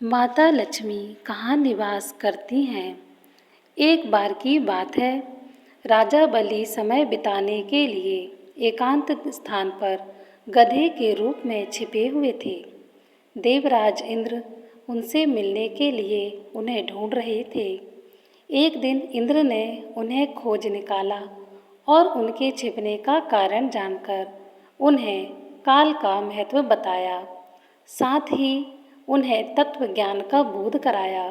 माता लक्ष्मी कहाँ निवास करती हैं? एक बार की बात है, राजा बलि समय बिताने के लिए एकांत स्थान पर गधे के रूप में छिपे हुए थे। देवराज इंद्र उनसे मिलने के लिए उन्हें ढूंढ रहे थे। एक दिन इंद्र ने उन्हें खोज निकाला और उनके छिपने का कारण जानकर उन्हें काल का महत्व बताया, साथ ही उन्हें तत्व ज्ञान का बोध कराया।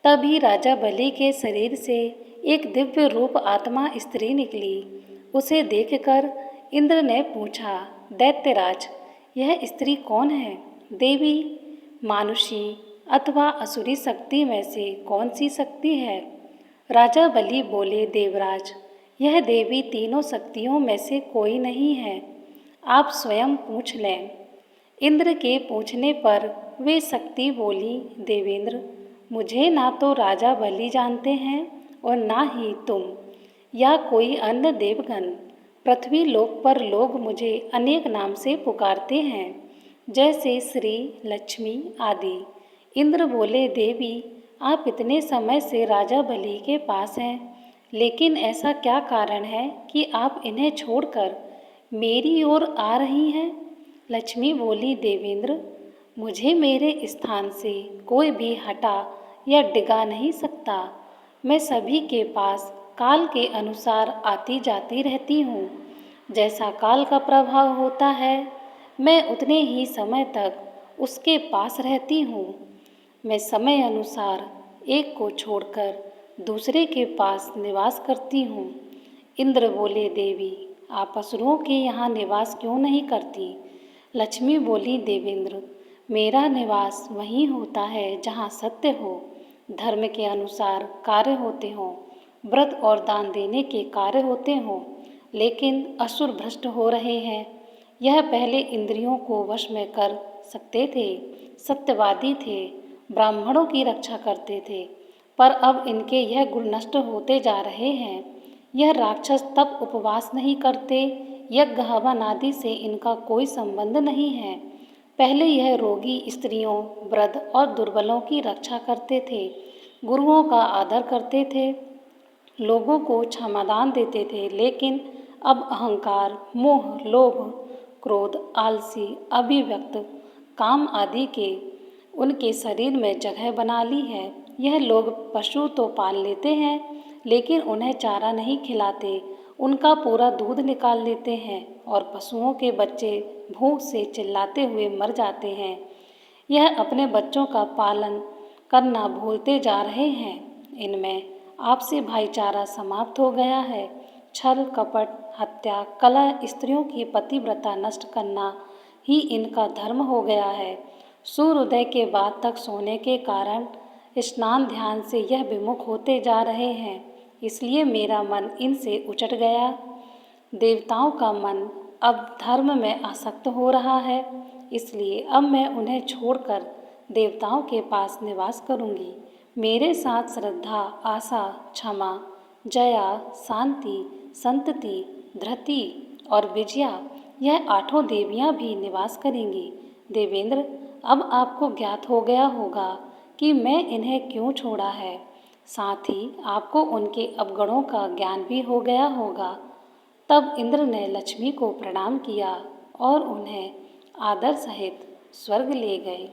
तभी राजा बलि के शरीर से एक दिव्य रूप आत्मा स्त्री निकली। उसे देखकर इंद्र ने पूछा, दैत्यराज, यह स्त्री कौन है? देवी, मानुषी अथवा असुरी शक्ति में से कौन सी शक्ति है? राजा बलि बोले, देवराज, यह देवी तीनों शक्तियों में से कोई नहीं है। आप स्वयं पूछ लें। इंद्र के पूछने पर वे शक्ति बोली, देवेंद्र, मुझे ना तो राजा बलि जानते हैं और ना ही तुम या कोई अन्य देवगण। पृथ्वी लोक पर लोग मुझे अनेक नाम से पुकारते हैं, जैसे श्री, लक्ष्मी आदि। इंद्र बोले, देवी, आप इतने समय से राजा बलि के पास हैं, लेकिन ऐसा क्या कारण है कि आप इन्हें छोड़कर मेरी ओर आ रही हैं? लक्ष्मी बोली, देवेंद्र, मुझे मेरे स्थान से कोई भी हटा या डिगा नहीं सकता। मैं सभी के पास काल के अनुसार आती जाती रहती हूँ। जैसा काल का प्रभाव होता है, मैं उतने ही समय तक उसके पास रहती हूँ। मैं समय अनुसार एक को छोड़कर दूसरे के पास निवास करती हूँ। इंद्र बोले, देवी, आप असुरों के यहाँ निवास क्यों नहीं करती? लक्ष्मी बोली, देवेंद्र, मेरा निवास वहीं होता है जहाँ सत्य हो, धर्म के अनुसार कार्य होते हों, व्रत और दान देने के कार्य होते हों, लेकिन असुर भ्रष्ट हो रहे हैं। यह पहले इंद्रियों को वश में कर सकते थे, सत्यवादी थे, ब्राह्मणों की रक्षा करते थे, पर अब इनके यह गुण नष्ट होते जा रहे हैं। यह राक्षस तब उपवास नहीं करते, यज्ञ हवन आदि से इनका कोई संबंध नहीं है। पहले यह रोगी स्त्रियों, वृद्ध और दुर्बलों की रक्षा करते थे, गुरुओं का आदर करते थे, लोगों को क्षमादान देते थे, लेकिन अब अहंकार, मोह, लोभ, क्रोध, आलसी, अभिव्यक्त, काम आदि के उनके शरीर में जगह बना ली है। यह लोग पशु तो पाल लेते हैं, लेकिन उन्हें चारा नहीं खिलाते, उनका पूरा दूध निकाल लेते हैं और पशुओं के बच्चे भूख से चिल्लाते हुए मर जाते हैं। यह अपने बच्चों का पालन करना भूलते जा रहे हैं। इनमें आपसी भाईचारा समाप्त हो गया है। छल, कपट, हत्या, कलह, स्त्रियों की पतिव्रता नष्ट करना ही इनका धर्म हो गया है। सूर्योदय के बाद तक सोने के कारण स्नान ध्यान से यह विमुख होते जा रहे हैं, इसलिए मेरा मन इनसे उचट गया। देवताओं का मन अब धर्म में आसक्त हो रहा है, इसलिए अब मैं उन्हें छोड़कर देवताओं के पास निवास करूंगी। मेरे साथ श्रद्धा, आशा, क्षमा, जया, शांति, संतति, धृति और विजया, यह आठों देवियां भी निवास करेंगी। देवेंद्र, अब आपको ज्ञात हो गया होगा कि मैं इन्हें क्यों छोड़ा है। साथ ही आपको उनके अवगुणों का ज्ञान भी हो गया होगा। तब इंद्र ने लक्ष्मी को प्रणाम किया और उन्हें आदर सहित स्वर्ग ले गए।